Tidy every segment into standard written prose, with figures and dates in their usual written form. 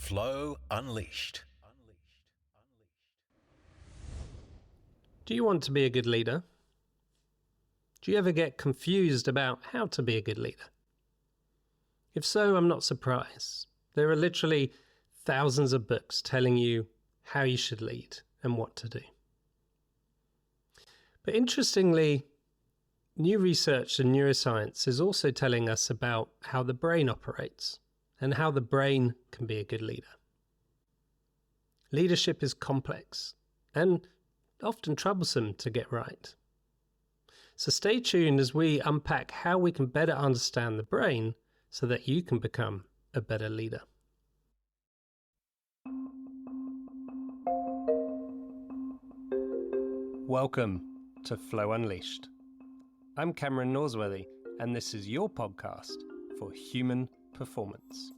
Flow Unleashed. Do you want to be a good leader? Do you ever get confused about how to be a good leader? If so, I'm not surprised. There are literally thousands of books telling you how you should lead and what to do. But interestingly, new research in neuroscience is also telling us about how the brain operates and how the brain can be a good leader. Leadership is complex and often troublesome to get right. So stay tuned as we unpack how we can better understand the brain so that you can become a better leader. Welcome to Flow Unleashed. I'm Cameron Norsworthy, and this is your podcast for human performance.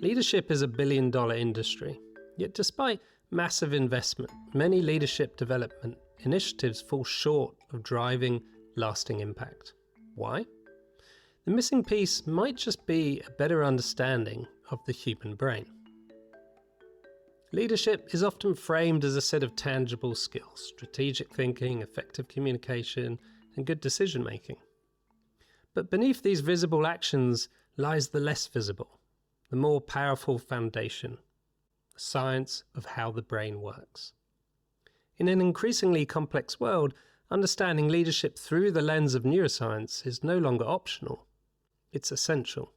Leadership is a billion-dollar industry, yet despite massive investment, many leadership development initiatives fall short of driving lasting impact. Why? The missing piece might just be a better understanding of the human brain. Leadership is often framed as a set of tangible skills: strategic thinking, effective communication, and good decision-making. But beneath these visible actions lies the less visible, the more powerful foundation, the science of how the brain works. In an increasingly complex world, understanding leadership through the lens of neuroscience is no longer optional. It's essential.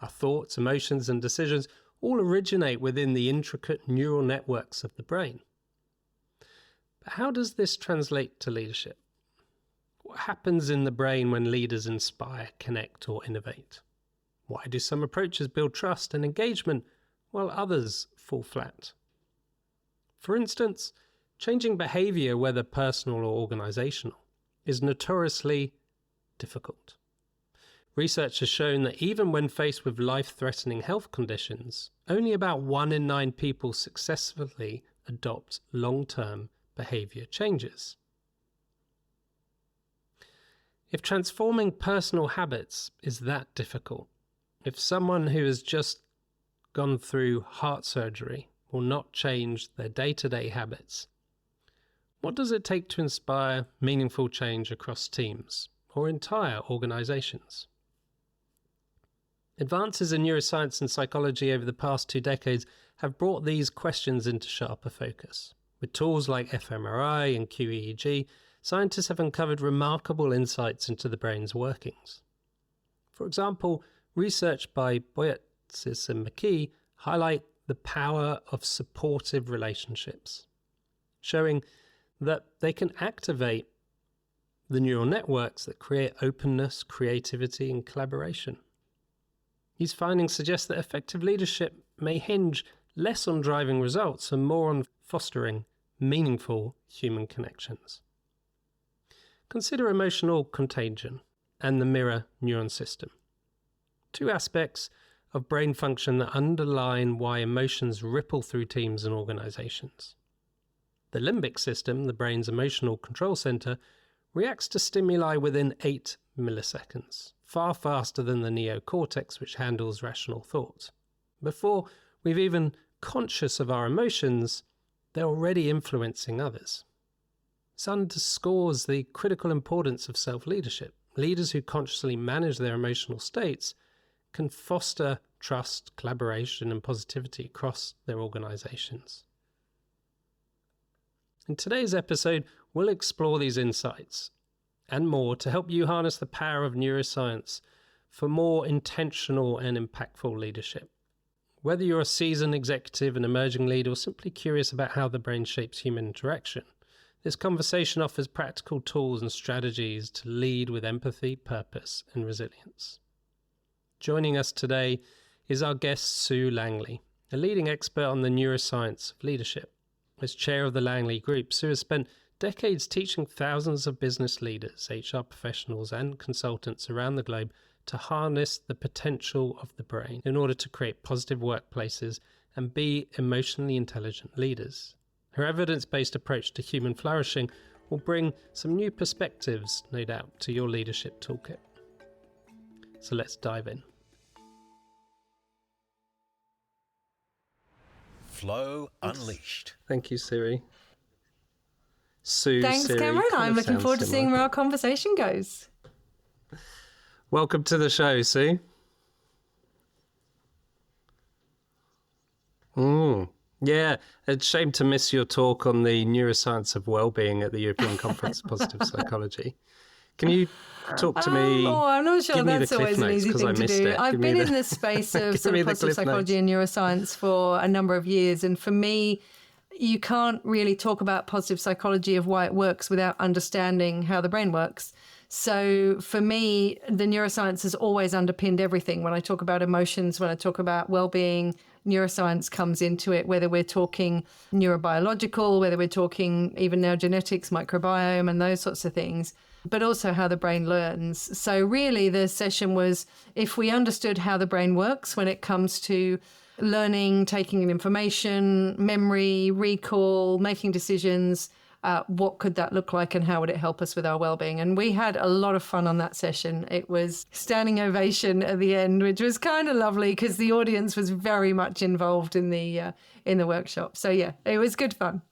Our thoughts, emotions, and decisions all originate within the intricate neural networks of the brain. But how does this translate to leadership? What happens in the brain when leaders inspire, connect, or innovate? Why do some approaches build trust and engagement while others fall flat? For instance, changing behavior, whether personal or organizational, is notoriously difficult. Research has shown that even when faced with life-threatening health conditions, only about 1 in 9 people successfully adopt long-term behavior changes. If transforming personal habits is that difficult, if someone who has just gone through heart surgery will not change their day-to-day habits, what does it take to inspire meaningful change across teams or entire organizations? Advances in neuroscience and psychology over the past 2 decades have brought these questions into sharper focus. With tools like fMRI and qEEG, scientists have uncovered remarkable insights into the brain's workings. For example, research by Boyetsis and McKee highlight the power of supportive relationships, showing that they can activate the neural networks that create openness, creativity, and collaboration. These findings suggest that effective leadership may hinge less on driving results and more on fostering meaningful human connections. Consider emotional contagion and the mirror neuron system, 2 aspects of brain function that underline why emotions ripple through teams and organizations. The limbic system, the brain's emotional control center, reacts to stimuli within 8 milliseconds, far faster than the neocortex, which handles rational thought. Before we've even conscious of our emotions, they're already influencing others. This underscores the critical importance of self-leadership. Leaders who consciously manage their emotional states can foster trust, collaboration, and positivity across their organizations. In today's episode, we'll explore these insights and more to help you harness the power of neuroscience for more intentional and impactful leadership. Whether you're a seasoned executive, an emerging leader, or simply curious about how the brain shapes human interaction, this conversation offers practical tools and strategies to lead with empathy, purpose, and resilience. Joining us today is our guest Sue Langley, a leading expert on the neuroscience of leadership. As chair of the Langley Group, Sue has spent decades teaching thousands of business leaders, HR professionals, and consultants around the globe to harness the potential of the brain in order to create positive workplaces and be emotionally intelligent leaders. Her evidence-based approach to human flourishing will bring some new perspectives, no doubt, to your leadership toolkit. So let's dive in. Flow Unleashed. Thank you, Siri. Sue, Thanks, Siri, Cameron. I'm looking forward to seeing where our conversation goes. Welcome to the show, Sue. Yeah, it's a shame to miss your talk on the neuroscience of well-being at the European Conference of Positive Psychology. Can you talk to me? I'm not sure that's always an easy thing to do. I've been in the space of sort of positive psychology and neuroscience for a number of years. And for me, you can't really talk about positive psychology of why it works without understanding how the brain works. So for me, the neuroscience has always underpinned everything. When I talk about emotions, when I talk about well-being, neuroscience comes into it, whether we're talking neurobiological, whether we're talking even now genetics, microbiome, and those sorts of things, but also how the brain learns. So really the session was, if we understood how the brain works when it comes to learning, taking in information, memory, recall, making decisions, what could that look like and how would it help us with our well-being? And we had a lot of fun on that session. It was standing ovation at the end, which was kind of lovely because the audience was very much involved in the workshop. So yeah, it was good fun.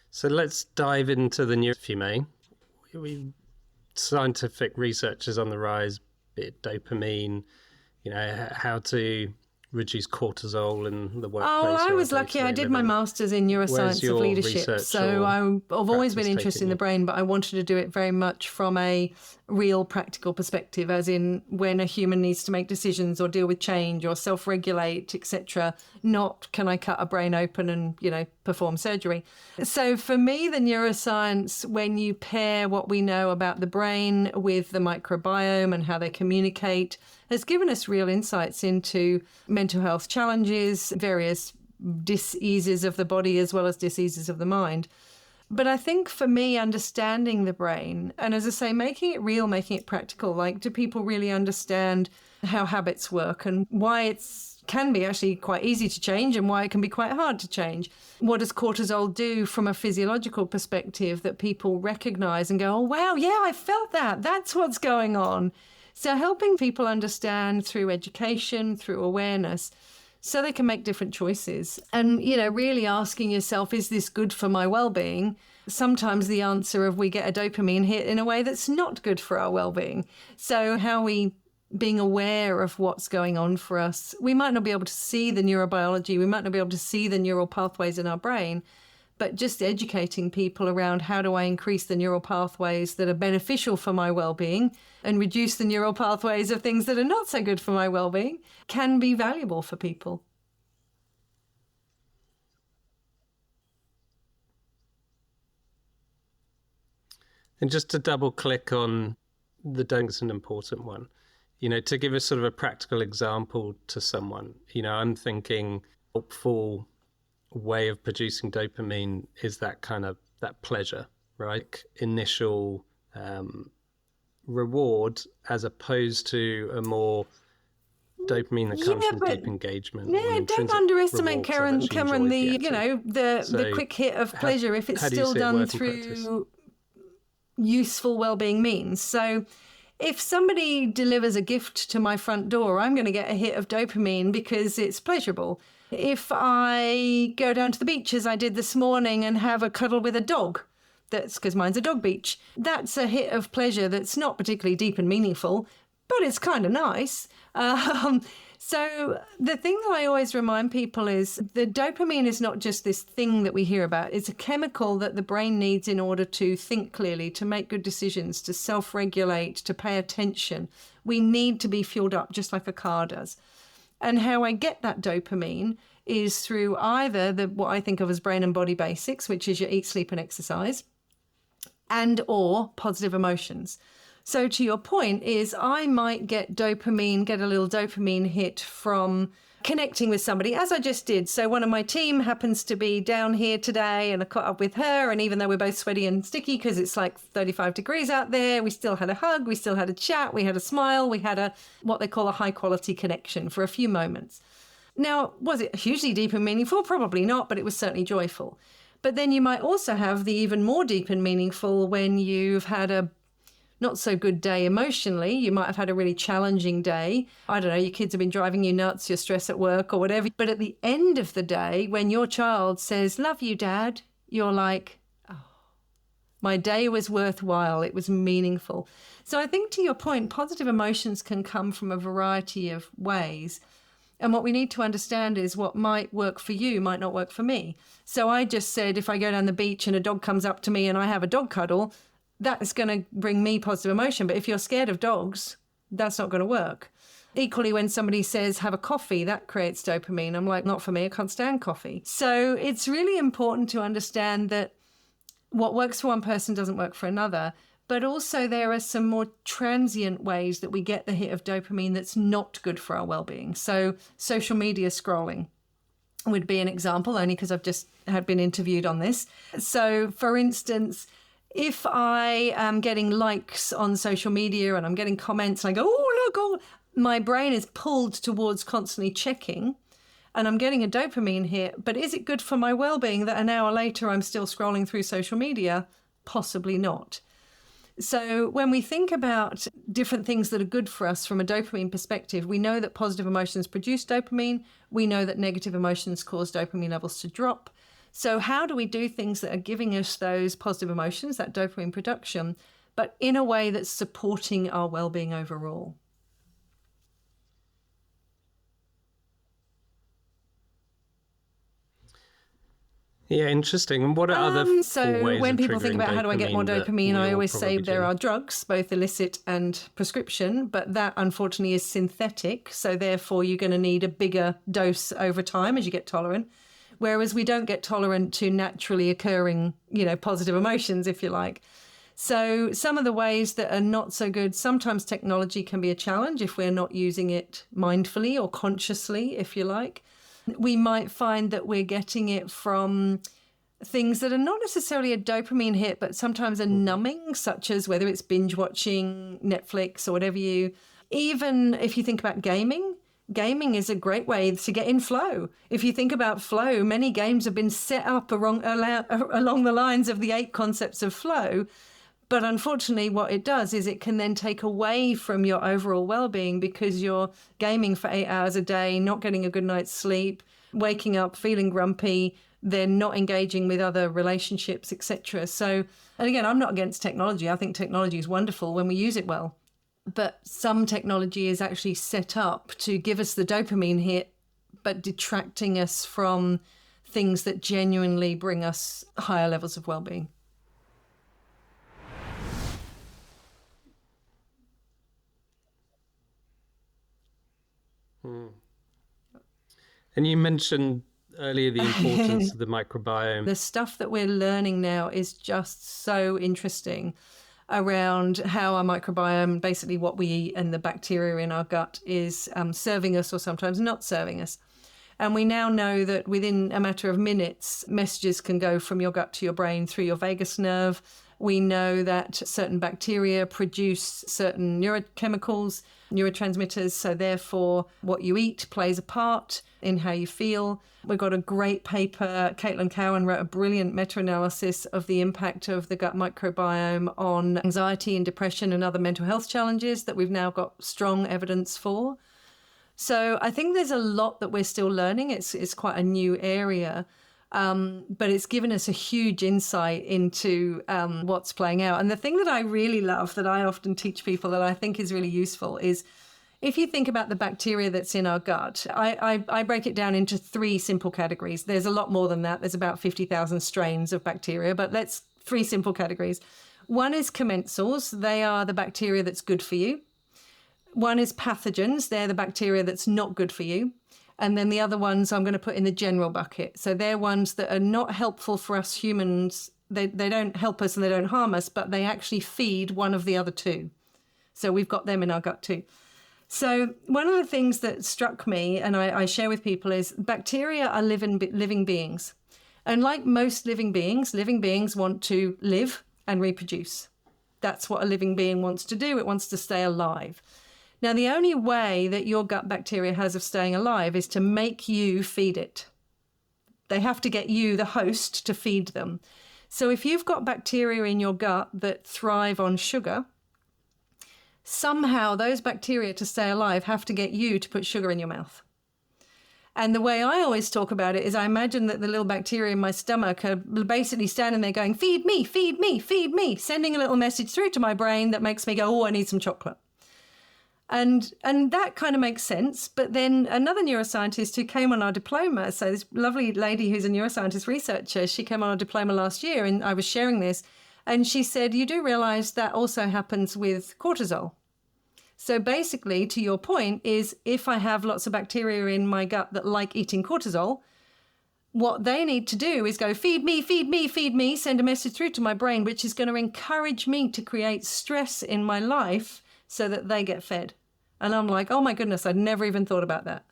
So let's dive into the neuro, if you may. Scientific research is on the rise, be it dopamine, how to reduce cortisol in the workplace. Oh, I was lucky. I did my master's in Neuroscience of Leadership. So I've always been interested in the brain, but I wanted to do it very much from a real practical perspective, as in when a human needs to make decisions or deal with change or self-regulate, etc. Not can I cut a brain open and, perform surgery. So for me, the neuroscience, when you pair what we know about the brain with the microbiome and how they communicate, has given us real insights into mental health challenges, various diseases of the body as well as diseases of the mind. But I think for me, understanding the brain, and as I say, making it real, making it practical, like, do people really understand how habits work and why it can be actually quite easy to change and why it can be quite hard to change? What does cortisol do from a physiological perspective that people recognize and go, oh, wow, yeah, I felt that. That's what's going on. So helping people understand through education, through awareness, so they can make different choices. And, really asking yourself, is this good for my well-being? Sometimes the answer of we get a dopamine hit in a way that's not good for our well-being. So how are we being aware of what's going on for us? We might not be able to see the neurobiology, we might not be able to see the neural pathways in our brain, but just educating people around how do I increase the neural pathways that are beneficial for my well-being and reduce the neural pathways of things that are not so good for my well-being can be valuable for people. And just to double click on the dopamine's an important one, to give us sort of a practical example to someone, I'm thinking helpful way of producing dopamine is that kind of that pleasure, right? Initial reward, as opposed to a more dopamine that comes from deep engagement. Yeah, don't underestimate, Cameron, the quick hit of pleasure if it's still done through useful well-being means. So if somebody delivers a gift to my front door, I'm going to get a hit of dopamine because it's pleasurable. If I go down to the beach, as I did this morning, and have a cuddle with a dog, that's because mine's a dog beach, that's a hit of pleasure that's not particularly deep and meaningful, but it's kind of nice. So the thing that I always remind people is the dopamine is not just this thing that we hear about. It's a chemical that the brain needs in order to think clearly, to make good decisions, to self-regulate, to pay attention. We need to be fueled up just like a car does. And how I get that dopamine is through either what I think of as brain and body basics, which is your eat, sleep, and exercise, and or positive emotions. So to your point is I might get a little dopamine hit from connecting with somebody, as I just did. So one of my team happens to be down here today, and I caught up with her. And even though we're both sweaty and sticky because it's like 35 degrees out there, we still had a hug, we still had a chat, we had a smile, we had what they call a high quality connection for a few moments. Now, was it hugely deep and meaningful? Probably not, but it was certainly joyful. But then you might also have the even more deep and meaningful when you've had a not so good day emotionally. You might have had a really challenging day. I don't know, your kids have been driving you nuts, you're stressed at work or whatever. But at the end of the day, when your child says, "Love you, Dad," you're like, "Oh, my day was worthwhile. It was meaningful." So I think, to your point, positive emotions can come from a variety of ways. And what we need to understand is what might work for you might not work for me. So I just said, if I go down the beach and a dog comes up to me and I have a dog cuddle, that's going to bring me positive emotion. But if you're scared of dogs, that's not going to work. Equally, when somebody says, "Have a coffee," that creates dopamine. I'm like, not for me, I can't stand coffee. So it's really important to understand that what works for one person doesn't work for another. But also there are some more transient ways that we get the hit of dopamine that's not good for our well-being. So social media scrolling would be an example, only because I've just had been interviewed on this. So for instance, if I am getting likes on social media and I'm getting comments and I go, "Oh, look," oh, my brain is pulled towards constantly checking and I'm getting a dopamine hit. But is it good for my well-being that an hour later I'm still scrolling through social media? Possibly not. So when we think about different things that are good for us from a dopamine perspective, we know that positive emotions produce dopamine. We know that negative emotions cause dopamine levels to drop. So how do we do things that are giving us those positive emotions, that dopamine production, but in a way that's supporting our well-being overall? Yeah, interesting. And what are other ways So when of people think about how do I get more dopamine, I always say there do? are drugs, both illicit and prescription, but that unfortunately is synthetic. So therefore you're going to need a bigger dose over time as you get tolerant. Whereas we don't get tolerant to naturally occurring, positive emotions, if you like. So some of the ways that are not so good, sometimes technology can be a challenge if we're not using it mindfully or consciously, if you like. We might find that we're getting it from things that are not necessarily a dopamine hit, but sometimes a numbing, such as whether it's binge watching Netflix or whatever even if you think about gaming is a great way to get in flow. If you think about flow, many games have been set up along the lines of the 8 concepts of flow. But unfortunately, what it does is it can then take away from your overall well-being because you're gaming for 8 hours a day, not getting a good night's sleep, waking up feeling grumpy, then not engaging with other relationships, etc. So, and again, I'm not against technology. I think technology is wonderful when we use it well. But some technology is actually set up to give us the dopamine hit, but detracting us from things that genuinely bring us higher levels of well-being. And you mentioned earlier the importance of the microbiome. The stuff that we're learning now is just so interesting around how our microbiome, basically what we eat and the bacteria in our gut, is serving us or sometimes not serving us. And we now know that within a matter of minutes, messages can go from your gut to your brain through your vagus nerve. We know that certain bacteria produce certain neurochemicals, neurotransmitters, so therefore what you eat plays a part in how you feel. We've got a great paper. Caitlin Cowan wrote a brilliant meta-analysis of the impact of the gut microbiome on anxiety and depression and other mental health challenges that we've now got strong evidence for. So I think there's a lot that we're still learning. It's quite a new area. But it's given us a huge insight into what's playing out. And the thing that I really love, that I often teach people that I think is really useful, is if you think about the bacteria that's in our gut, I break it down into 3 simple categories. There's a lot more than that. There's about 50,000 strains of bacteria, but 3 simple categories. One is commensals. They are the bacteria that's good for you. One is pathogens. They're the bacteria that's not good for you. And then the other ones I'm going to put in the general bucket. So they're ones that are not helpful for us humans. They don't help us and they don't harm us, but they actually feed one of the other 2. So we've got them in our gut too. So one of the things that struck me, and I share with people, is bacteria are living beings. And like most living beings want to live and reproduce. That's what a living being wants to do. It wants to stay alive. Now, the only way that your gut bacteria has of staying alive is to make you feed it. They have to get you, the host, to feed them. So if you've got bacteria in your gut that thrive on sugar, somehow those bacteria, to stay alive, have to get you to put sugar in your mouth. And the way I always talk about it is I imagine that the little bacteria in my stomach are basically standing there going, feed me, feed me, feed me, sending a little message through to my brain that makes me go, oh, I need some chocolate. And that kind of makes sense. But then another neuroscientist who came on our diploma, so this lovely lady who's a neuroscientist researcher, she came on our diploma last year and I was sharing this. And she said, you do realize that also happens with cortisol. So basically, to your point, is if I have lots of bacteria in my gut that like eating cortisol, what they need to do is go, feed me, feed me, feed me, send a message through to my brain, which is going to encourage me to create stress in my life so that they get fed. And I'm like, oh my goodness, I'd never even thought about that.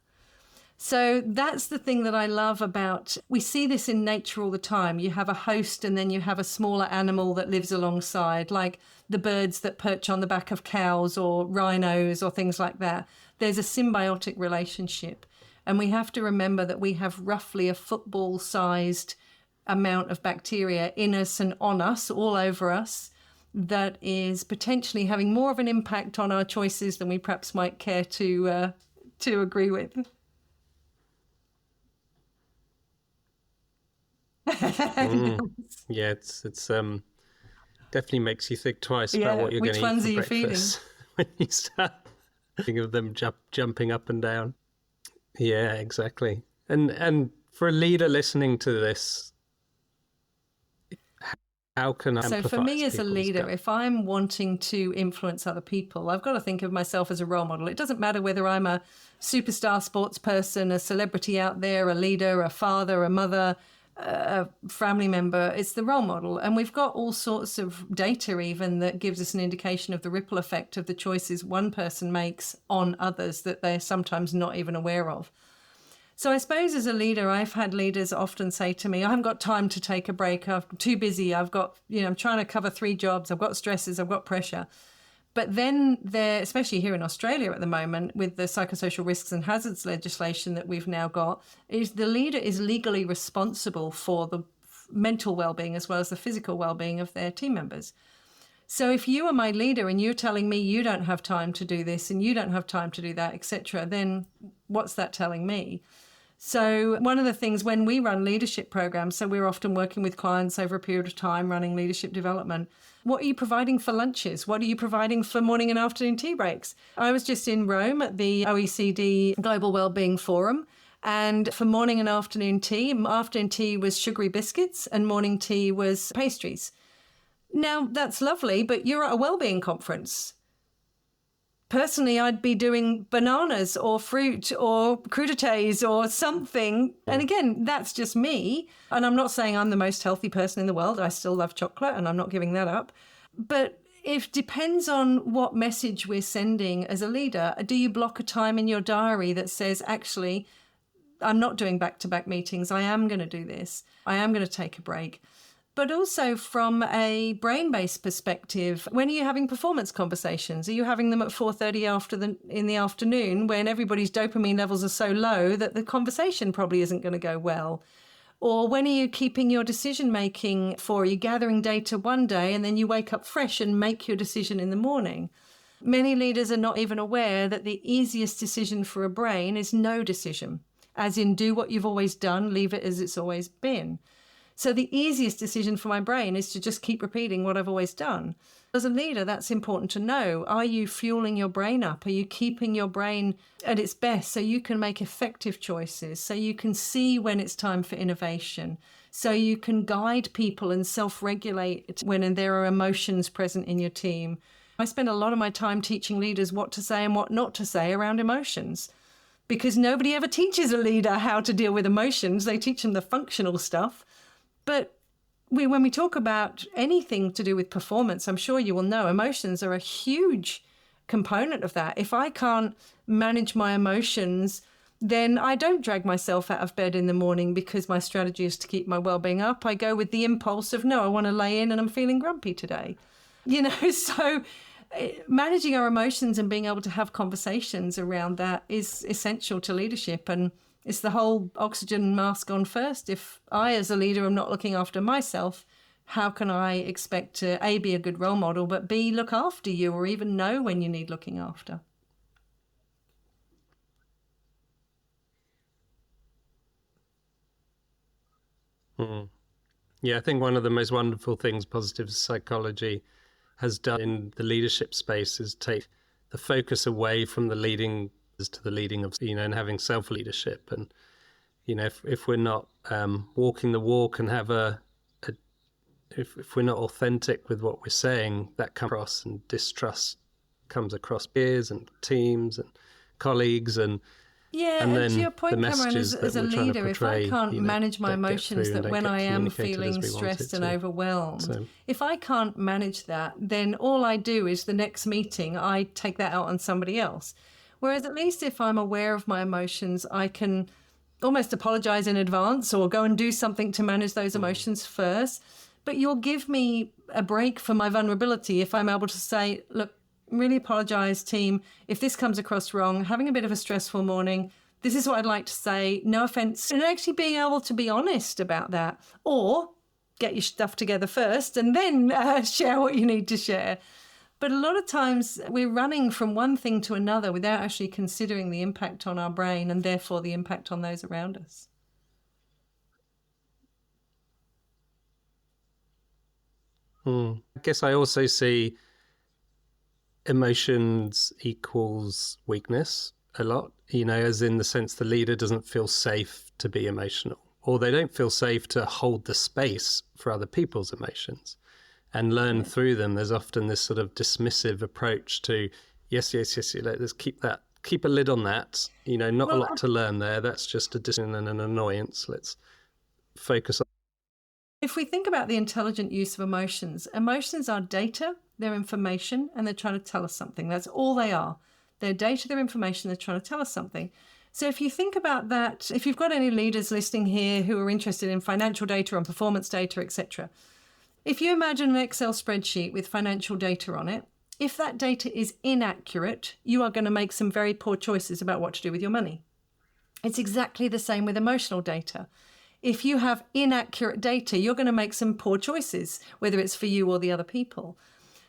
So that's the thing that I love about, we see this in nature all the time. You have a host and then you have a smaller animal that lives alongside, like the birds that perch on the back of cows or rhinos or things like that. There's a symbiotic relationship. And we have to remember that we have roughly a football-sized amount of bacteria in us and on us, all over us, that is potentially having more of an impact on our choices than we perhaps might care to agree with. Yeah, it's definitely makes you think twice about what you're going to eat for breakfast. Which ones are you feeding? When you start thinking of them jumping up and down. Yeah, exactly. And for a leader listening to this, how can I So for me as a leader, if I'm wanting to influence other people, I've got to think of myself as a role model. It doesn't matter whether I'm a superstar sports person, a celebrity out there, a leader, a father, a mother, a family member. It's the role model. And we've got all sorts of data even that gives us an indication of the ripple effect of the choices one person makes on others that they're sometimes not even aware of. So I suppose as a leader, I've had leaders often say to me, I haven't got time to take a break. I'm too busy. I've got, I'm trying to cover 3 jobs. I've got stresses. I've got pressure. But then there, especially here in Australia at the moment, with the psychosocial risks and hazards legislation that we've now got, is the leader is legally responsible for the mental well-being as well as the physical well-being of their team members. So if you are my leader and you're telling me you don't have time to do this and you don't have time to do that, etc., then what's that telling me? So one of the things when we run leadership programs, so we're often working with clients over a period of time running leadership development. What are you providing for lunches? What are you providing for morning and afternoon tea breaks? I was just in Rome at the OECD Global Wellbeing Forum. And for morning and afternoon tea was sugary biscuits and morning tea was pastries. Now, that's lovely, but you're at a wellbeing conference. Personally, I'd be doing bananas or fruit or crudités or something. And again, that's just me. And I'm not saying I'm the most healthy person in the world. I still love chocolate and I'm not giving that up. But it depends on what message we're sending as a leader. Do you block a time in your diary that says, actually, I'm not doing back-to-back meetings. I am going to do this. I am going to take a break. But also from a brain-based perspective, when are you having performance conversations? Are you having them at 4:30 in the afternoon when everybody's dopamine levels are so low that the conversation probably isn't going to go well? Or when are you keeping your decision-making for? Are you gathering data one day and then you wake up fresh and make your decision in the morning? Many leaders are not even aware that the easiest decision for a brain is no decision, as in do what you've always done, leave it as it's always been. So the easiest decision for my brain is to just keep repeating what I've always done. As a leader, that's important to know. Are you fueling your brain up? Are you keeping your brain at its best so you can make effective choices, so you can see when it's time for innovation, so you can guide people and self-regulate when there are emotions present in your team? I spend a lot of my time teaching leaders what to say and what not to say around emotions, because nobody ever teaches a leader how to deal with emotions. They teach them the functional stuff. But when we talk about anything to do with performance, I'm sure you will know emotions are a huge component of that. If I can't manage my emotions, then I don't drag myself out of bed in the morning because my strategy is to keep my well-being up. I go with the impulse of, no, I want to lay in and I'm feeling grumpy today. So managing our emotions and being able to have conversations around that is essential to leadership. And it's the whole oxygen mask on first. If I, as a leader, am not looking after myself, how can I expect to, A, be a good role model, but B, look after you or even know when you need looking after? Yeah, I think one of the most wonderful things positive psychology has done in the leadership space is take the focus away from the leading to the leading of, and having self-leadership. And, if we're not walking the walk and have if we're not authentic with what we're saying, that comes across, and distrust comes across peers and teams and colleagues. And and to your point, Cameron, as a leader, if I can't manage my emotions, that when I am feeling stressed and overwhelmed, if I can't manage that, then all I do is the next meeting, I take that out on somebody else. Whereas at least if I'm aware of my emotions, I can almost apologize in advance or go and do something to manage those emotions first. But you'll give me a break for my vulnerability if I'm able to say, look, really apologize, team, if this comes across wrong, having a bit of a stressful morning, this is what I'd like to say, no offense. And actually being able to be honest about that, or get your stuff together first and then share what you need to share. But a lot of times we're running from one thing to another without actually considering the impact on our brain and therefore the impact on those around us. I guess I also see emotions equals weakness a lot, as in the sense the leader doesn't feel safe to be emotional, or they don't feel safe to hold the space for other people's emotions and learn through them. There's often this sort of dismissive approach to, yes, let's keep a lid on that, not a lot to learn there. That's just a discipline and an annoyance. Let's focus on. If we think about the intelligent use of emotions are data, they're information, and they're trying to tell us something. That's all they are. They're data, they're information, they're trying to tell us something. So if you think about that, if you've got any leaders listening here who are interested in financial data and performance data, etc., if you imagine an Excel spreadsheet with financial data on it, if that data is inaccurate, you are going to make some very poor choices about what to do with your money. It's exactly the same with emotional data. If you have inaccurate data, you're going to make some poor choices, whether it's for you or the other people.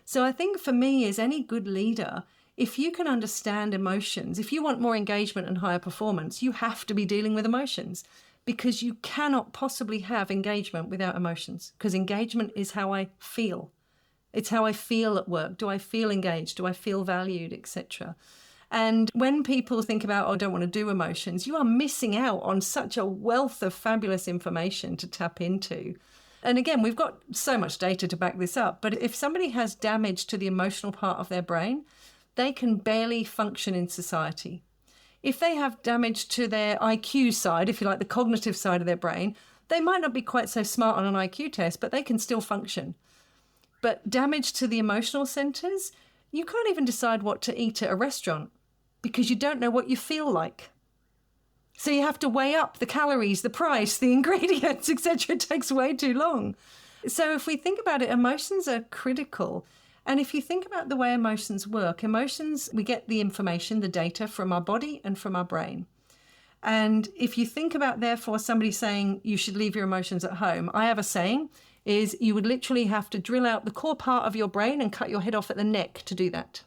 So I think for me, as any good leader, if you can understand emotions, if you want more engagement and higher performance, you have to be dealing with emotions, because you cannot possibly have engagement without emotions, because engagement is how I feel. It's how I feel at work. Do I feel engaged? Do I feel valued, etc.? And when people think about, I don't want to do emotions, you are missing out on such a wealth of fabulous information to tap into. And again, we've got so much data to back this up, but if somebody has damage to the emotional part of their brain, they can barely function in society. If they have damage to their IQ side, if you like, the cognitive side of their brain, they might not be quite so smart on an IQ test, but they can still function. But damage to the emotional centers, you can't even decide what to eat at a restaurant because you don't know what you feel like. So you have to weigh up the calories, the price, the ingredients, etc. It takes way too long. So if we think about it, emotions are critical. And if you think about the way emotions work, emotions, we get the information, the data from our body and from our brain. And if you think about, therefore, somebody saying you should leave your emotions at home, I have a saying, is you would literally have to drill out the core part of your brain and cut your head off at the neck to do that.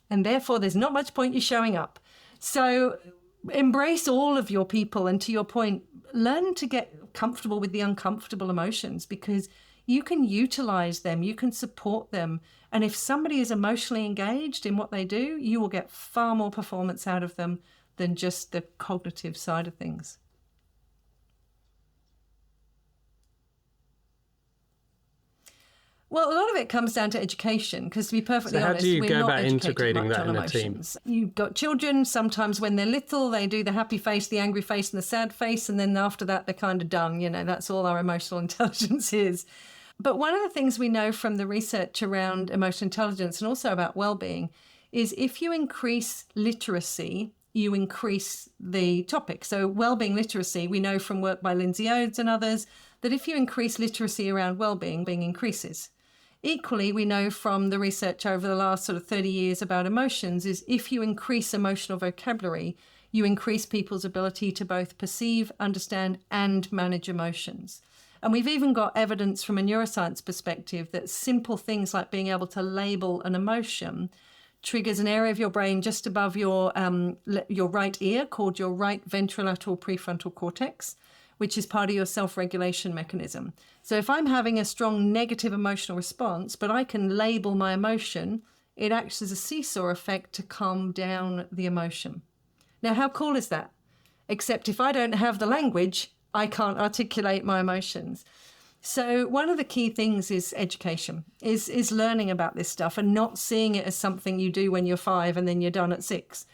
And therefore, there's not much point you showing up. So embrace all of your people. And to your point, learn to get comfortable with the uncomfortable emotions, because you can utilize them, you can support them. And if somebody is emotionally engaged in what they do, you will get far more performance out of them than just the cognitive side of things. Well, a lot of it comes down to education, because to be perfectly honest, we're not educated much on emotions. You've got children, sometimes when they're little, they do the happy face, the angry face and the sad face, and then after that, they're kind of done. That's all our emotional intelligence is. But one of the things we know from the research around emotional intelligence and also about well-being is if you increase literacy, you increase the topic. So well-being literacy, we know from work by Lindsay Oates and others, that if you increase literacy around well-being, being increases. Equally, we know from the research over the last sort of 30 years about emotions is if you increase emotional vocabulary, you increase people's ability to both perceive, understand, and manage emotions. And we've even got evidence from a neuroscience perspective that simple things like being able to label an emotion triggers an area of your brain just above your right ear called your right ventrolateral prefrontal cortex, which is part of your self-regulation mechanism. So if I'm having a strong negative emotional response, but I can label my emotion, it acts as a seesaw effect to calm down the emotion. Now, how cool is that? Except if I don't have the language, I can't articulate my emotions. So one of the key things is education, is learning about this stuff and not seeing it as something you do when you're 5 and then you're done at 6.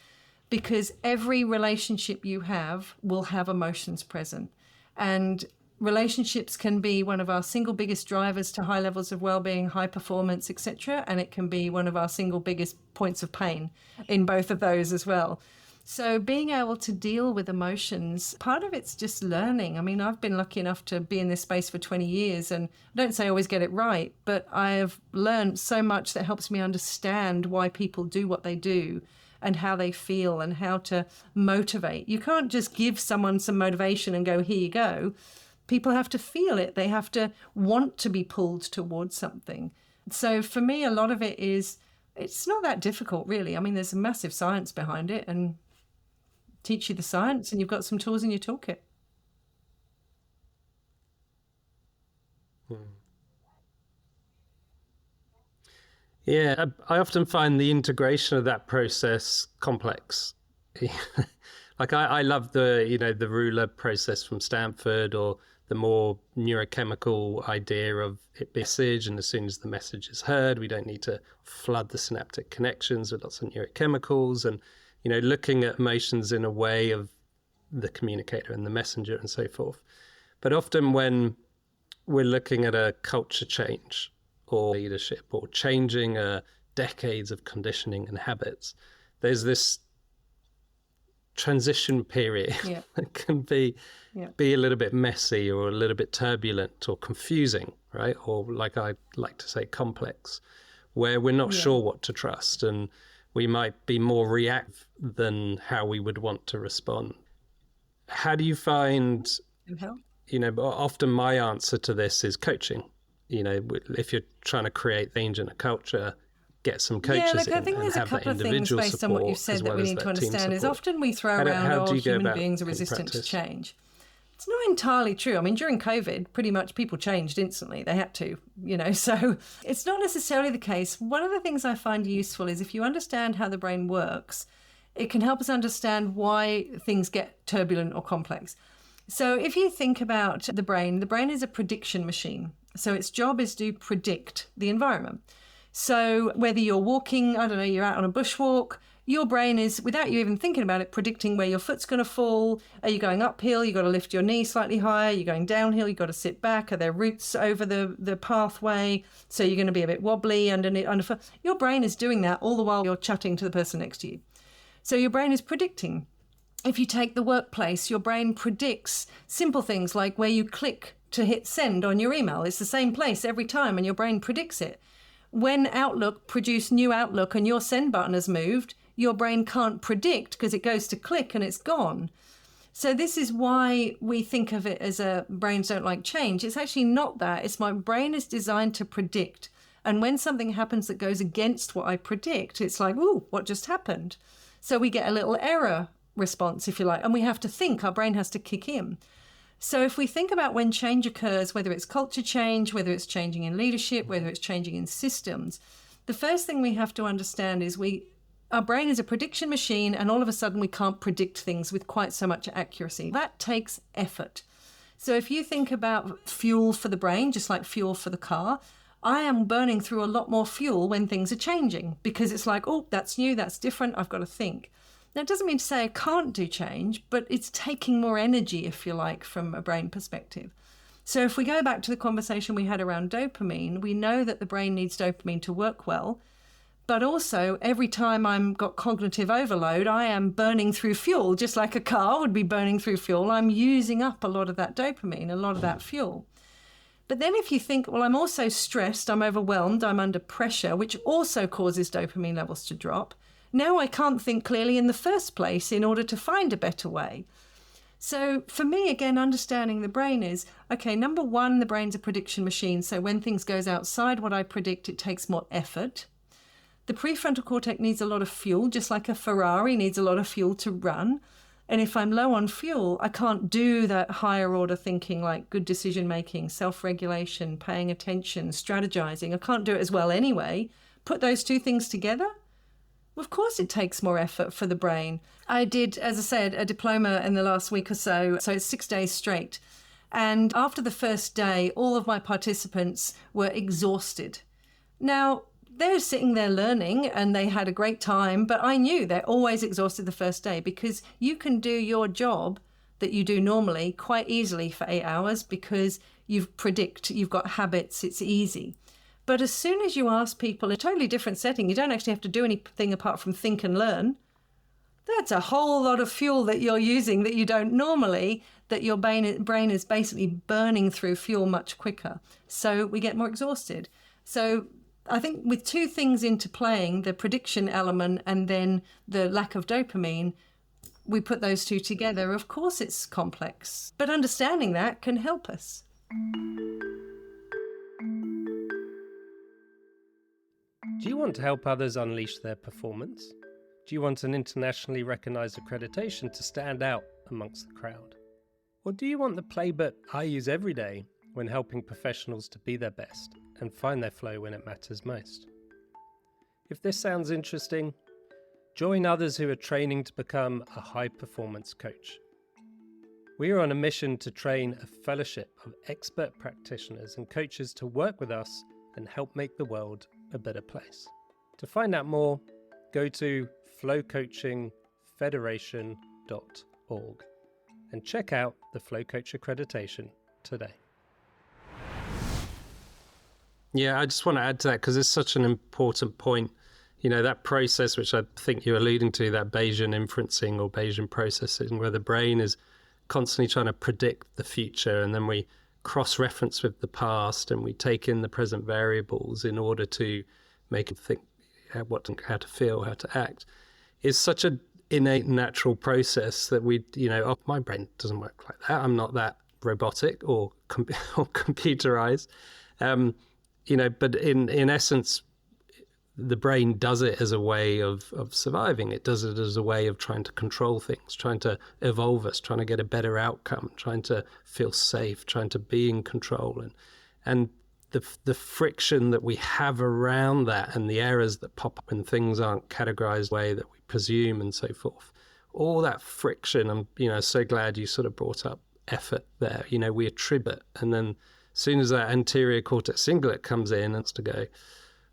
Because every relationship you have will have emotions present. And relationships can be one of our single biggest drivers to high levels of well-being, high performance, etc. And it can be one of our single biggest points of pain in both of those as well. So being able to deal with emotions, part of it's just learning. I mean, I've been lucky enough to be in this space for 20 years, and I don't say I always get it right, but I have learned so much that helps me understand why people do what they do and how they feel and how to motivate. You can't just give someone some motivation and go, here you go. People have to feel it. They have to want to be pulled towards something. So for me, a lot of it is, it's not that difficult, really. I mean, there's a massive science behind it, and teach you the science and you've got some tools in your toolkit. Yeah, I often find the integration of that process complex. Like I love the ruler process from Stanford, or the more neurochemical idea of it being a message, and as soon as the message is heard, we don't need to flood the synaptic connections with lots of neurochemicals, and looking at emotions in a way of the communicator and the messenger and so forth. But often when we're looking at a culture change or leadership or changing decades of conditioning and habits, there's this transition period that can be a little bit messy or a little bit turbulent or confusing, right? Or like I like to say, complex, where we're not sure what to trust, and we might be more reactive than how we would want to respond. How do you find, often my answer to this is coaching. If you're trying to create change in a culture, get some coaches in. I think there's a couple of things based on what you've said that we need to understand is often we throw around human beings are resistant to change. It's not entirely true. I mean, during COVID, pretty much people changed instantly. They had to, so it's not necessarily the case. One of the things I find useful is if you understand how the brain works, it can help us understand why things get turbulent or complex. So if you think about the brain is a prediction machine. So its job is to predict the environment. So whether you're walking, you're out on a bushwalk, your brain is, without you even thinking about it, predicting where your foot's going to fall. Are you going uphill? You've got to lift your knee slightly higher. You're going downhill. You've got to sit back. Are there roots over the pathway? So you're going to be a bit wobbly underfoot. Your brain is doing that all the while you're chatting to the person next to you. So your brain is predicting. If you take the workplace, your brain predicts simple things like where you click to hit send on your email. It's the same place every time, and your brain predicts it. When Outlook produced new Outlook and your send button has moved, your brain can't predict because it goes to click and it's gone. So this is why we think of it as brains don't like change. It's actually not that. It's my brain is designed to predict. And when something happens that goes against what I predict, it's like, ooh, what just happened? So we get a little error response, if you like, and we have to think, our brain has to kick in. So if we think about when change occurs, whether it's culture change, whether it's changing in leadership, whether it's changing in systems, the first thing we have to understand is our brain is a prediction machine, and all of a sudden we can't predict things with quite so much accuracy. That takes effort. So if you think about fuel for the brain, just like fuel for the car, I am burning through a lot more fuel when things are changing, because it's like, oh, that's new, that's different, I've got to think. Now, it doesn't mean to say I can't do change, but it's taking more energy, if you like, from a brain perspective. So if we go back to the conversation we had around dopamine, we know that the brain needs dopamine to work well. But also, every time I've got cognitive overload, I am burning through fuel, just like a car would be burning through fuel. I'm using up a lot of that dopamine, a lot of that fuel. But then if you think, well, I'm also stressed, I'm overwhelmed, I'm under pressure, which also causes dopamine levels to drop, now I can't think clearly in the first place in order to find a better way. So for me, again, understanding the brain is, okay, number one, the brain's a prediction machine. So when things goes outside what I predict, it takes more effort. The prefrontal cortex needs a lot of fuel, just like a Ferrari needs a lot of fuel to run. And if I'm low on fuel, I can't do that higher order thinking like good decision making, self-regulation, paying attention, strategizing. I can't do it as well anyway. Put those two things together. Of course, it takes more effort for the brain. I did, as I said, a diploma in the last week or so it's 6 days straight. And after the first day, all of my participants were exhausted. Now, they're sitting there learning and they had a great time, but I knew they're always exhausted the first day because you can do your job that you do normally quite easily for 8 hours because you've got habits, it's easy. But as soon as you ask people in a totally different setting, you don't actually have to do anything apart from think and learn. That's a whole lot of fuel that you're using that you don't normally, that your brain is basically burning through fuel much quicker. So we get more exhausted. So I think with two things interplaying, the prediction element and then the lack of dopamine, we put those two together. Of course, it's complex, but understanding that can help us. Do you want to help others unleash their performance? Do you want an internationally recognised accreditation to stand out amongst the crowd? Or do you want the playbook I use every day when helping professionals to be their best and find their flow when it matters most? If this sounds interesting, join others who are training to become a high-performance coach. We are on a mission to train a fellowship of expert practitioners and coaches to work with us and help make the world a better place. To find out more, go to flowcoachingfederation.org and check out the Flow Coach accreditation today. Yeah, I just want to add to that because it's such an important point. You know, that process, which I think you're alluding to, that Bayesian inferencing or Bayesian processing, where the brain is constantly trying to predict the future, and then we cross-reference with the past and we take in the present variables in order to make it think how to feel, how to act, is such an innate natural process that my brain doesn't work like that. I'm not that robotic or computerized. But in essence, the brain does it as a way of surviving. It does it as a way of trying to control things, trying to evolve us, trying to get a better outcome, trying to feel safe, trying to be in control. And the friction that we have around that and the errors that pop up when things aren't categorized the way that we presume and so forth, all that friction, I'm so glad you sort of brought up effort there. We attribute, and then as soon as that anterior cortex cingulate comes in, it's to go,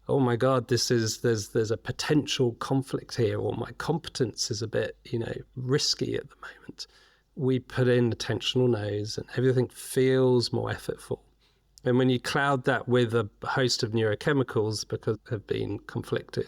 oh my God, there's a potential conflict here, or my competence is a bit, risky at the moment. We put in attentional nodes and everything feels more effortful. And when you cloud that with a host of neurochemicals because they've been conflicted,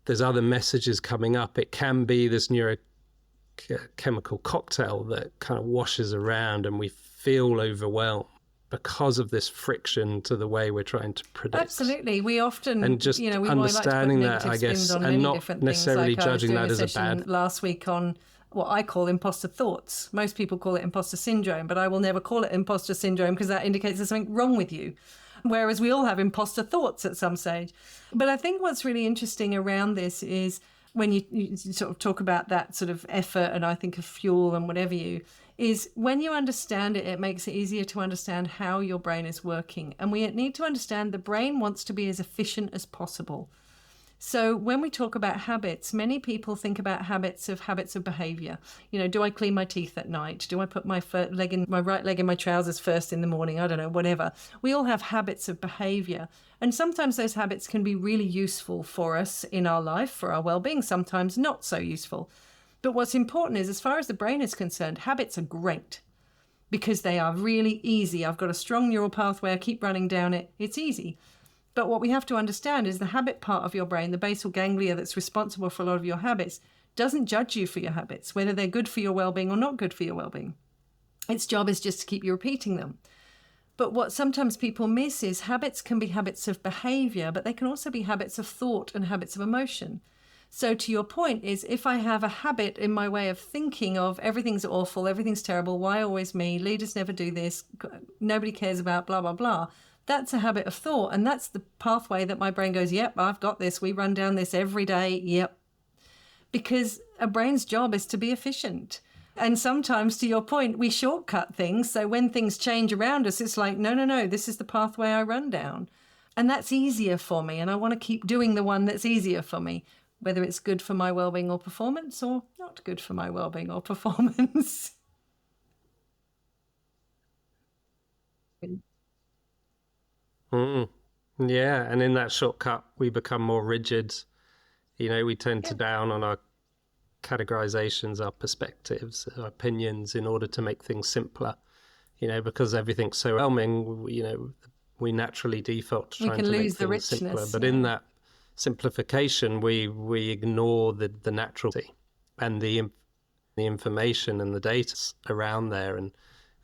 there's other messages coming up. It can be this neurochemical cocktail that kind of washes around and we feel overwhelmed because of this friction to the way we're trying to predict. Absolutely. We often, and just we understanding like to put that, I guess, and not necessarily like judging that as a bad. Last week on what I call imposter thoughts. Most people call it imposter syndrome, but I will never call it imposter syndrome because that indicates there's something wrong with you. Whereas we all have imposter thoughts at some stage. But I think what's really interesting around this is when you sort of talk about that sort of effort and I think of fuel and whatever is when you understand it, it makes it easier to understand how your brain is working. And we need to understand the brain wants to be as efficient as possible. So when we talk about habits, many people think about habits of behavior. Do I clean my teeth at night? Do I put my right leg in my trousers first in the morning? I don't know, whatever. We all have habits of behavior. And sometimes those habits can be really useful for us in our life, for our well-being, sometimes not so useful. But what's important is, as far as the brain is concerned, habits are great because they are really easy. I've got a strong neural pathway. I keep running down it. It's easy. But what we have to understand is the habit part of your brain, the basal ganglia that's responsible for a lot of your habits, doesn't judge you for your habits, whether they're good for your well-being or not good for your well-being. Its job is just to keep you repeating them. But what sometimes people miss is habits can be habits of behavior, but they can also be habits of thought and habits of emotion. So to your point is, if I have a habit in my way of thinking of everything's awful, everything's terrible, why always me, leaders never do this, nobody cares about blah, blah, blah, that's a habit of thought. And that's the pathway that my brain goes, yep, I've got this. We run down this every day. Yep. Because a brain's job is to be efficient. And sometimes, to your point, we shortcut things. So when things change around us, it's like, no, this is the pathway I run down. And that's easier for me. And I want to keep doing the one that's easier for me, whether it's good for my well-being or performance or not good for my well-being or performance. Yeah. And in that shortcut, we become more rigid. We tend to down on our categorizations, our perspectives, our opinions in order to make things simpler, because everything's so overwhelming, we naturally default to trying to make things simpler. But in that simplification, we ignore the naturality and the information and the data around there.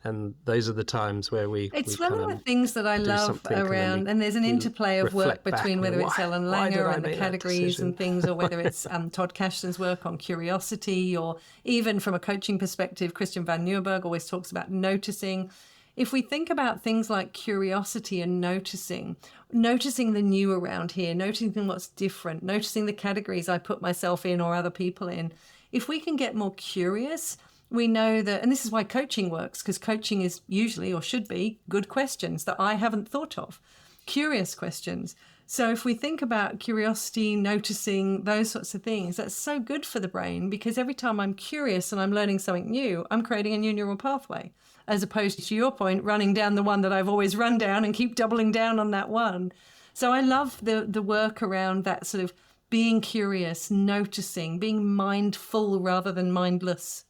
And those are the times where it's one of the things that I love around, and there's an interplay of work between whether it's Ellen Langer and the categories and things, or whether it's Todd Kashdan's work on curiosity, or even from a coaching perspective, Christian van Nieuwburg always talks about noticing. If we think about things like curiosity and noticing the new around here, noticing what's different, noticing the categories I put myself in or other people in, if we can get more curious, we know that, and this is why coaching works, because coaching is usually, or should be, good questions that I haven't thought of, curious questions. So if we think about curiosity, noticing, those sorts of things, that's so good for the brain, because every time I'm curious and I'm learning something new, I'm creating a new neural pathway, as opposed to your point, running down the one that I've always run down and keep doubling down on that one. So I love the work around that sort of being curious, noticing, being mindful rather than mindless.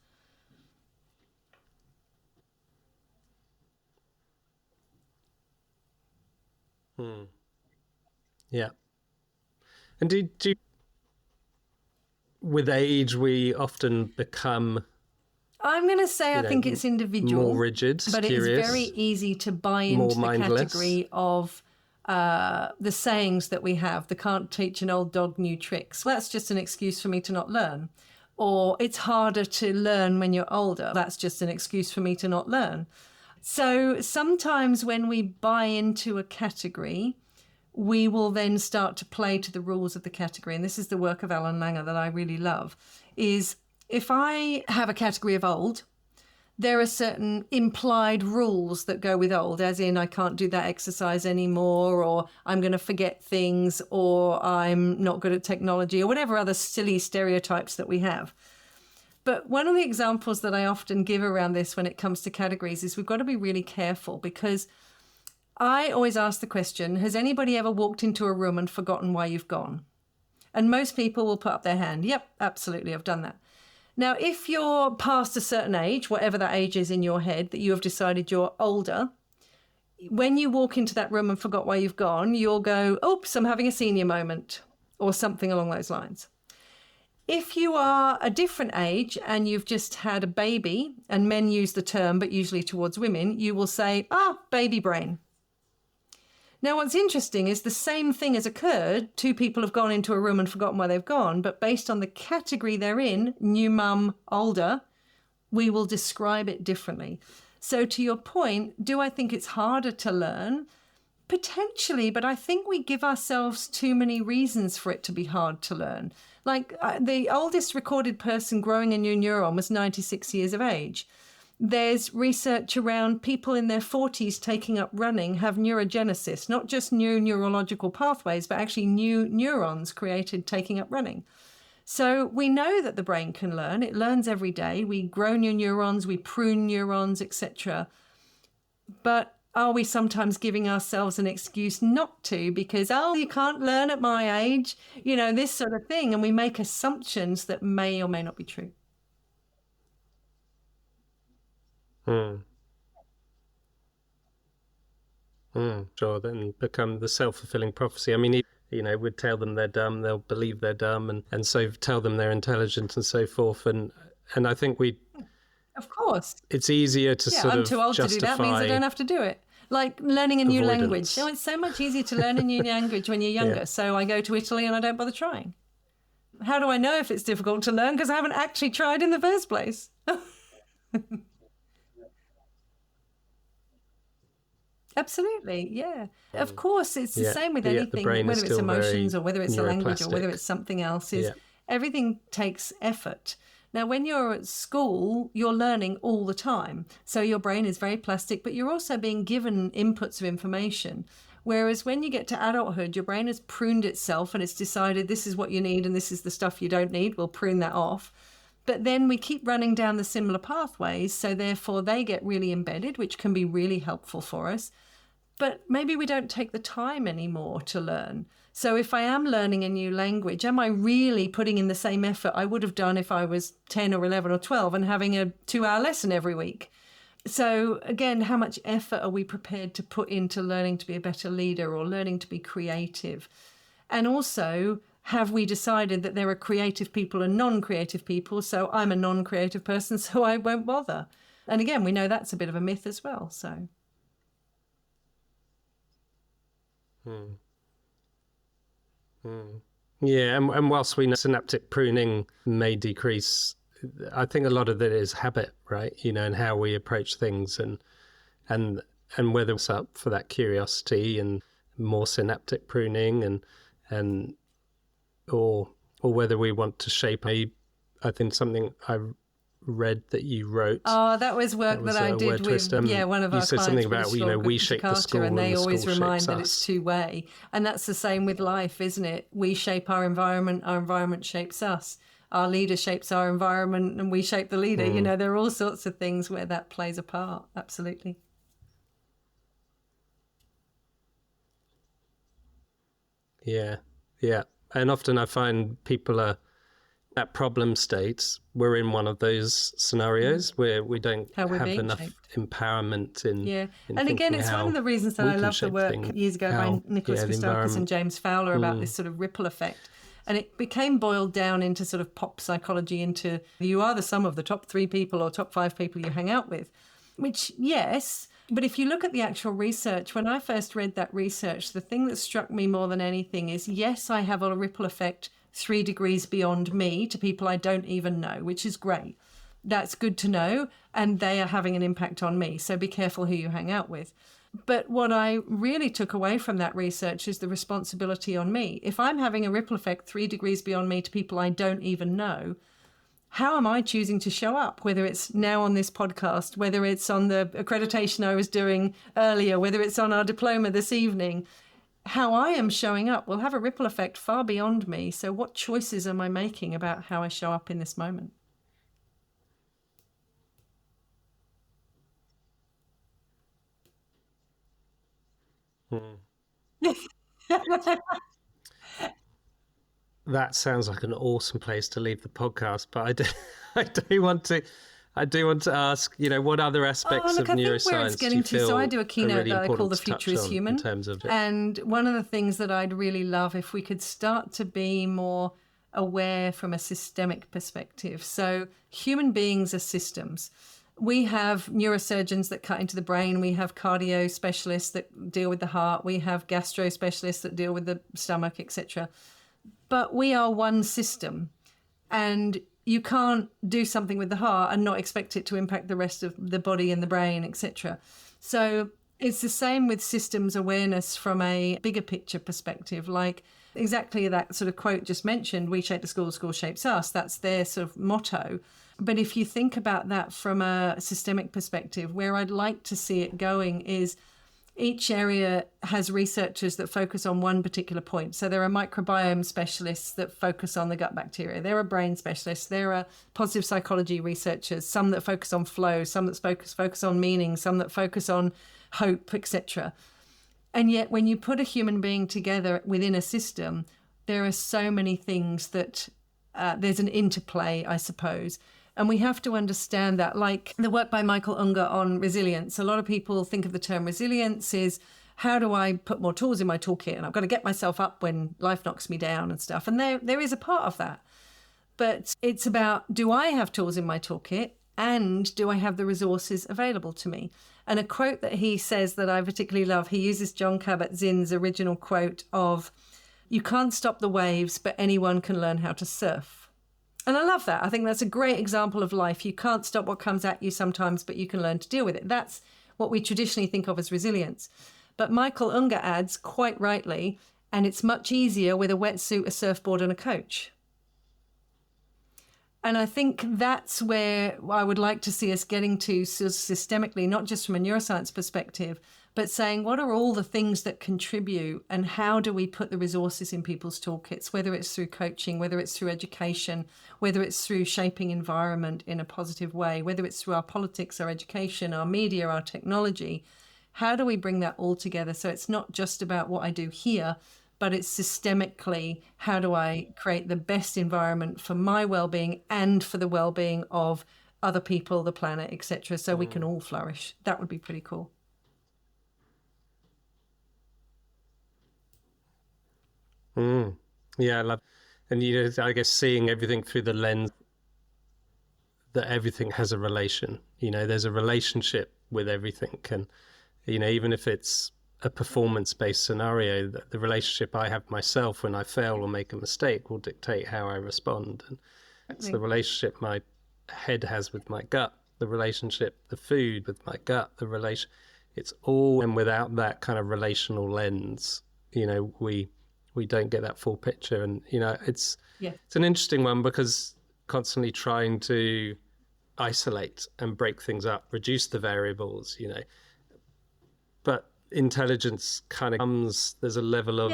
Yeah. And do with age, we often become, I'm going to say, I think it's individual, more rigid, but curious, it's very easy to buy into the category of the sayings that we have. The can't teach an old dog new tricks. Well, that's just an excuse for me to not learn. Or it's harder to learn when you're older. That's just an excuse for me to not learn. So sometimes when we buy into a category, we will then start to play to the rules of the category. And this is the work of Ellen Langer that I really love, is if I have a category of old, there are certain implied rules that go with old, as in I can't do that exercise anymore, or I'm going to forget things, or I'm not good at technology, or whatever other silly stereotypes that we have. But one of the examples that I often give around this when it comes to categories is we've got to be really careful, because I always ask the question, has anybody ever walked into a room and forgotten why you've gone? And most people will put up their hand. Yep, absolutely, I've done that. Now, if you're past a certain age, whatever that age is in your head, that you have decided you're older, when you walk into that room and forgot why you've gone, you'll go, oops, I'm having a senior moment, or something along those lines. If you are a different age and you've just had a baby, and men use the term, but usually towards women, you will say, baby brain. Now, what's interesting is the same thing has occurred. Two people have gone into a room and forgotten why they've gone, but based on the category they're in, new mum, older, we will describe it differently. So to your point, do I think it's harder to learn? Potentially, but I think we give ourselves too many reasons for it to be hard to learn. Like the oldest recorded person growing a new neuron was 96 years of age. There's research around people in their 40s taking up running have neurogenesis, not just new neurological pathways, but actually new neurons created taking up running. So we know that the brain can learn. It learns every day. We grow new neurons, we prune neurons, etc. But are we sometimes giving ourselves an excuse not to because, you can't learn at my age, this sort of thing. And we make assumptions that may or may not be true. Sure, then become the self-fulfilling prophecy. I mean, we'd tell them they're dumb, they'll believe they're dumb, and so tell them they're intelligent and so forth. And I think of course, it's easier to sort of I'm too old justify... to do that, means I don't have to do it. Like learning a new Avoidance. language. It's so much easier to learn a new language when you're younger. Yeah. So I go to Italy and I don't bother trying. How do I know if it's difficult to learn? Because I haven't actually tried in the first place. Absolutely, yeah. Of course, it's the same with anything, whether it's emotions or whether it's a language or whether it's something else. Everything takes effort. Now, when you're at school, you're learning all the time. So your brain is very plastic, but you're also being given inputs of information. Whereas when you get to adulthood, your brain has pruned itself and it's decided this is what you need and this is the stuff you don't need. We'll prune that off. But then we keep running down the similar pathways. So therefore they get really embedded, which can be really helpful for us. But maybe we don't take the time anymore to learn. So if I am learning a new language, am I really putting in the same effort I would have done if I was 10 or 11 or 12 and having a 2-hour lesson every week? So again, how much effort are we prepared to put into learning to be a better leader or learning to be creative? And also, have we decided that there are creative people and non-creative people? So I'm a non-creative person, so I won't bother. And again, we know that's a bit of a myth as well. So. Yeah, and whilst we know synaptic pruning may decrease, I think a lot of it is habit, right? And how we approach things and whether it's up for that curiosity and more synaptic pruning and or whether we want to shape I think something I read that you wrote. Oh, that was work that I did with one of our clients. You said something about we shape the school, and they always remind us. that it's two-way, and that's the same with life, isn't it? We shape our environment shapes us. Our leader shapes our environment, and we shape the leader. There are all sorts of things where that plays a part. Absolutely. Yeah, and often I find people are at problem states. We're in one of those scenarios where we don't have enough empowerment in and again, it's one of the reasons that I love the work years ago by Nicholas Christakis and James Fowler about this sort of ripple effect. And it became boiled down into sort of pop psychology, into you are the sum of the top 3 people or top 5 people you hang out with, which, yes. But if you look at the actual research, when I first read that research, the thing that struck me more than anything is, yes, I have a ripple effect 3 degrees beyond me to people I don't even know, which is great. That's good to know. And they are having an impact on me. So be careful who you hang out with. But what I really took away from that research is the responsibility on me. If I'm having a ripple effect 3 degrees beyond me to people I don't even know, how am I choosing to show up? Whether it's now on this podcast, whether it's on the accreditation I was doing earlier, whether it's on our diploma this evening, how I am showing up will have a ripple effect far beyond me. So what choices am I making about how I show up in this moment? That sounds like an awesome place to leave the podcast, but I do want to ask, what other aspects of neuroscience do you feel so I do a keynote really that I call The to Future is Human. in terms of it? And one of the things that I'd really love if we could start to be more aware from a systemic perspective. So human beings are systems. We have neurosurgeons that cut into the brain. We have cardio specialists that deal with the heart. We have gastro specialists that deal with the stomach, etc. But we are one system. And you can't do something with the heart and not expect it to impact the rest of the body and the brain, etc. So it's the same with systems awareness from a bigger picture perspective, like exactly that sort of quote just mentioned, we shape the school shapes us. That's their sort of motto. But if you think about that from a systemic perspective, where I'd like to see it going is each area has researchers that focus on one particular point. So there are microbiome specialists that focus on the gut bacteria. There are brain specialists. There are positive psychology researchers, some that focus on flow, some that focus on meaning, some that focus on hope, etc. And yet when you put a human being together within a system, there are so many things that there's an interplay, I suppose. And we have to understand that, like the work by Michael Unger on resilience. A lot of people think of the term resilience is, how do I put more tools in my toolkit? And I've got to get myself up when life knocks me down and stuff. And there is a part of that. But it's about, do I have tools in my toolkit? And do I have the resources available to me? And a quote that he says that I particularly love, he uses Jon Kabat-Zinn's original quote of, "You can't stop the waves, but anyone can learn how to surf." And I love that. I think that's a great example of life. You can't stop what comes at you sometimes, but you can learn to deal with it. That's what we traditionally think of as resilience. But Michael Unger adds, quite rightly, and it's much easier with a wetsuit, a surfboard, and a coach. And I think that's where I would like to see us getting to systemically, not just from a neuroscience perspective, but saying what are all the things that contribute and how do we put the resources in people's toolkits, whether it's through coaching, whether it's through education, whether it's through shaping environment in a positive way, whether it's through our politics, our education, our media, our technology. How do we bring that all together so it's not just about what I do here, but it's systemically, how do I create the best environment for my well-being and for the well-being of other people, the planet, etc., so we can all flourish. That would be pretty cool. Yeah, I love, and I guess seeing everything through the lens that everything has a relation. There's a relationship with everything, and even if it's a performance-based scenario, that the relationship I have myself when I fail or make a mistake will dictate how I respond. And it's the relationship my head has with my gut, the relationship, the food with my gut, it's all, and without that kind of relational lens, we don't get that full picture. And, it's an interesting one because constantly trying to isolate and break things up, reduce the variables, but intelligence kind of comes, there's a level of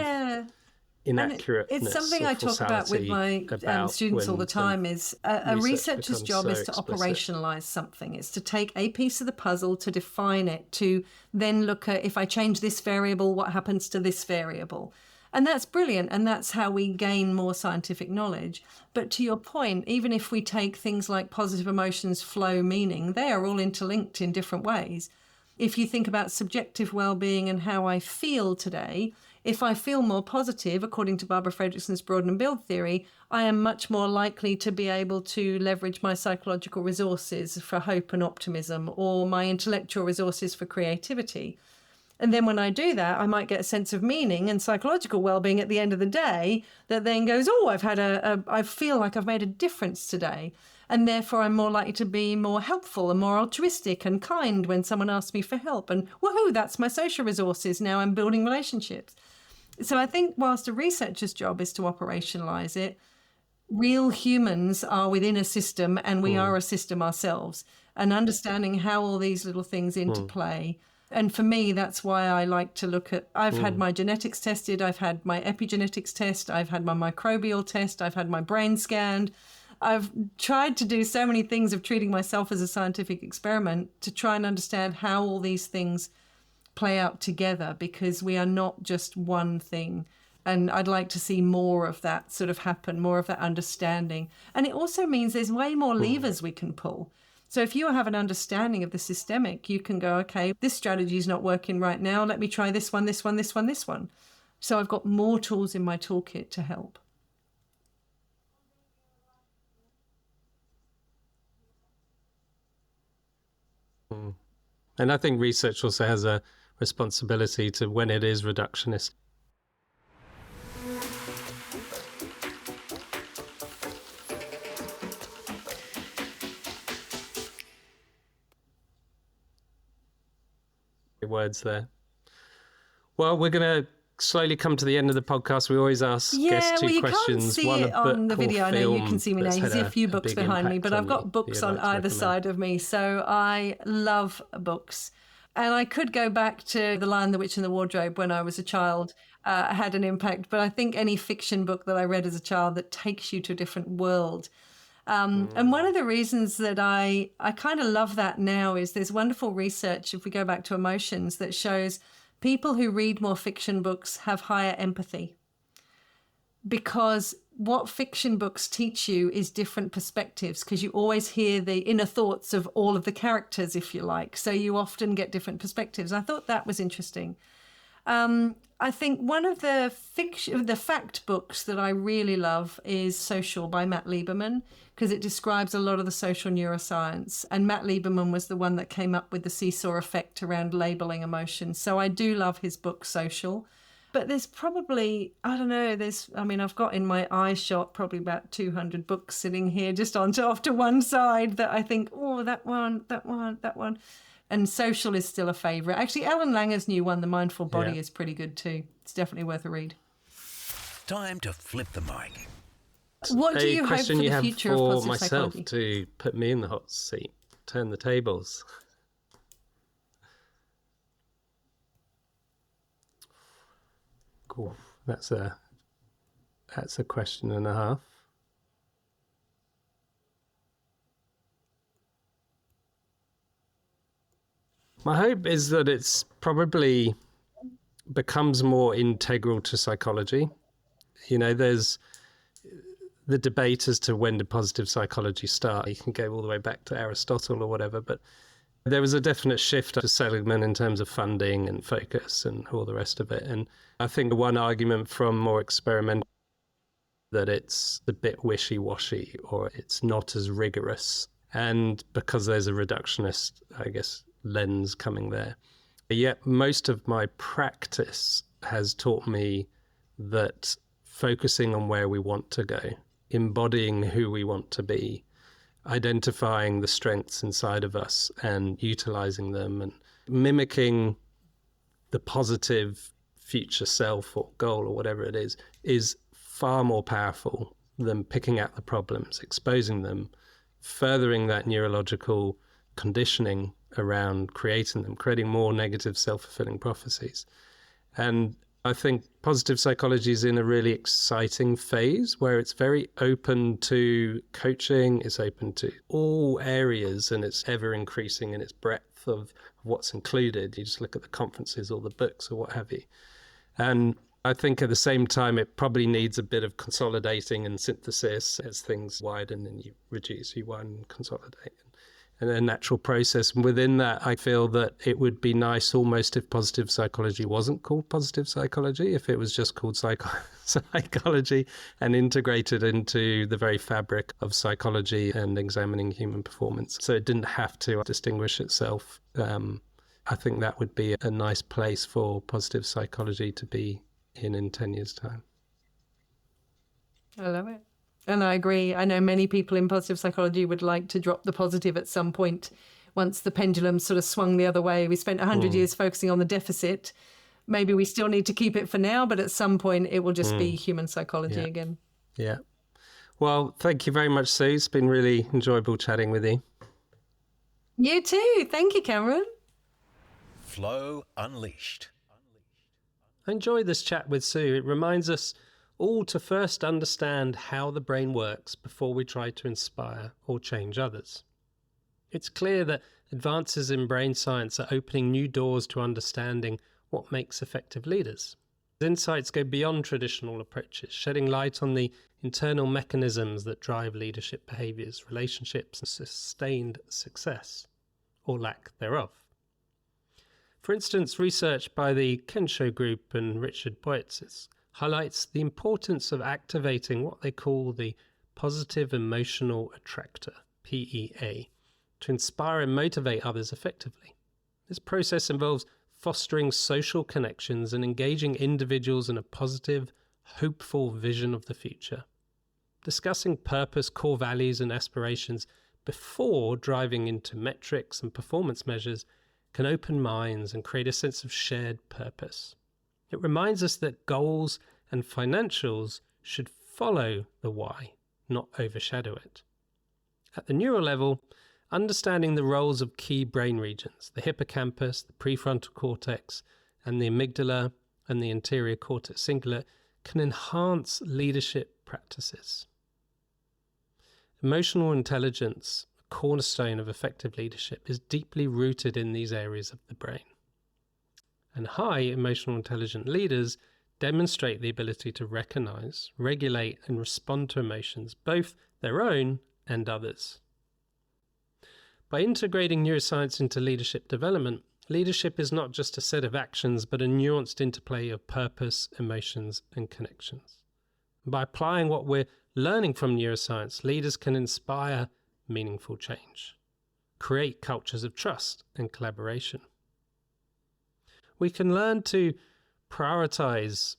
inaccurateness. It's something I talk about with my students all the time, is a researcher's job is to operationalize something. It's to take a piece of the puzzle, to define it, to then look at, if I change this variable, what happens to this variable? And that's brilliant. And that's how we gain more scientific knowledge. But to your point, even if we take things like positive emotions, flow, meaning, they are all interlinked in different ways. If you think about subjective well-being and how I feel today, if I feel more positive, according to Barbara Fredrickson's broaden and build theory, I am much more likely to be able to leverage my psychological resources for hope and optimism, or my intellectual resources for creativity. And then when I do that, I might get a sense of meaning and psychological well-being at the end of the day that then goes, oh, I feel like I've made a difference today. And therefore I'm more likely to be more helpful and more altruistic and kind when someone asks me for help. And woohoo, that's my social resources. Now I'm building relationships. So I think whilst a researcher's job is to operationalize it, real humans are within a system, and we are a system ourselves, and understanding how all these little things interplay. And for me, that's why I like to look at, I've had my genetics tested, I've had my epigenetics test, I've had my microbial test, I've had my brain scanned. I've tried to do so many things of treating myself as a scientific experiment to try and understand how all these things play out together, because we are not just one thing. And I'd like to see more of that sort of happen, more of that understanding. And it also means there's way more levers we can pull. So if you have an understanding of the systemic, you can go, okay, this strategy is not working right now. Let me try this one, this one, this one, this one. So I've got more tools in my toolkit to help. And I think research also has a responsibility to, when it is reductionist, words there. Well, we're going to slowly come to the end of the podcast. We always ask guests two questions. Can't see it on the video. I know you can see me now. You see a few books behind me, but I've got books on either side of me. So I love books. And I could go back to The Lion, the Witch and the Wardrobe when I was a child, had an impact. But I think any fiction book that I read as a child that takes you to a different world. And one of the reasons that I kind of love that now is there's wonderful research, if we go back to emotions, that shows people who read more fiction books have higher empathy. Because what fiction books teach you is different perspectives, because you always hear the inner thoughts of all of the characters, if you like. So you often get different perspectives. I thought that was interesting. I think one of the fact books that I really love is Social by Matt Lieberman, because it describes a lot of the social neuroscience. And Matt Lieberman was the one that came up with the seesaw effect around labeling emotions. So I do love his book, Social. But there's probably, I don't know, I've got in my eye shot probably about 200 books sitting here just off to one side that I think, oh, that one. And Social is still a favourite. Actually, Ellen Langer's new one, The Mindful Body, is pretty good too. It's definitely worth a read. Time to flip the mic. What do you hope for the future of positive myself psychology? To put me in the hot seat, turn the tables. Cool. That's a question and a half. My hope is that it's probably becomes more integral to psychology. There's the debate as to when did positive psychology start. You can go all the way back to Aristotle or whatever, but there was a definite shift to Seligman in terms of funding and focus and all the rest of it. And I think one argument from more experimental that it's a bit wishy-washy or it's not as rigorous. And because there's a reductionist, I guess, lens coming there. Yet most of my practice has taught me that focusing on where we want to go, embodying who we want to be, identifying the strengths inside of us and utilizing them and mimicking the positive future self or goal or whatever it is far more powerful than picking out the problems, exposing them, furthering that neurological conditioning around creating more negative self-fulfilling prophecies. And I think positive psychology is in a really exciting phase where it's very open to coaching, it's open to all areas, and it's ever increasing in its breadth of what's included. You just look at the conferences or the books or what have you. And I think at the same time, it probably needs a bit of consolidating and synthesis as things widen and you reduce, you widen and consolidate. And a natural process. And within that, I feel that it would be nice almost if positive psychology wasn't called positive psychology, if it was just called psychology and integrated into the very fabric of psychology and examining human performance. So it didn't have to distinguish itself. I think that would be a nice place for positive psychology to be in 10 years' time. I love it. And I agree. I know many people in positive psychology would like to drop the positive at some point once the pendulum sort of swung the other way. We spent 100 years focusing on the deficit. Maybe we still need to keep it for now, but at some point it will just be human psychology again. Yeah. Well, thank you very much, Sue. It's been really enjoyable chatting with you. You too. Thank you, Cameron. Flow Unleashed. I enjoyed this chat with Sue. It reminds us all to first understand how the brain works before we try to inspire or change others. It's clear that advances in brain science are opening new doors to understanding what makes effective leaders. Insights go beyond traditional approaches, shedding light on the internal mechanisms that drive leadership behaviours, relationships, and sustained success, or lack thereof. For instance, research by the Kensho Group and Richard Boyetsis highlights the importance of activating what they call the positive emotional attractor, PEA, to inspire and motivate others effectively. This process involves fostering social connections and engaging individuals in a positive, hopeful vision of the future. Discussing purpose, core values and aspirations before driving into metrics and performance measures can open minds and create a sense of shared purpose. It reminds us that goals and financials should follow the why, not overshadow it. At the neural level, understanding the roles of key brain regions, the hippocampus, the prefrontal cortex, and the amygdala and the anterior cortex cingulate, can enhance leadership practices. Emotional intelligence, a cornerstone of effective leadership, is deeply rooted in these areas of the brain. And high emotional intelligent leaders demonstrate the ability to recognize, regulate, and respond to emotions, both their own and others. By integrating neuroscience into leadership development, Leadership is not just a set of actions, but a nuanced interplay of purpose, emotions, and connections. By applying what we're learning from neuroscience, leaders can inspire meaningful change, create cultures of trust and collaboration. We can learn to prioritize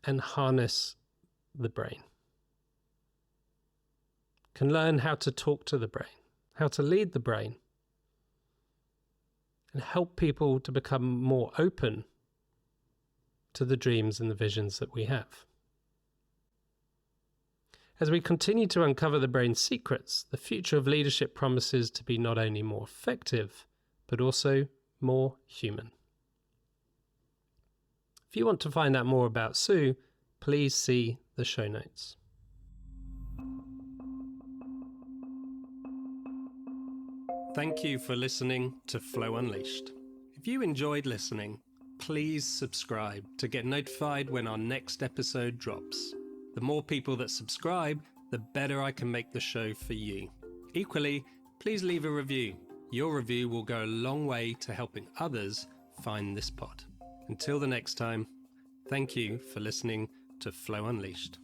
and harness the brain. Can learn how to talk to the brain, how to lead the brain, and help people to become more open to the dreams and the visions that we have. As we continue to uncover the brain's secrets, the future of leadership promises to be not only more effective, but also more human. If you want to find out more about Sue, please see the show notes. Thank you for listening to Flow Unleashed. If you enjoyed listening, please subscribe to get notified when our next episode drops. The more people that subscribe, the better I can make the show for you. Equally, please leave a review. Your review will go a long way to helping others find this pod. Until the next time, thank you for listening to Flow Unleashed.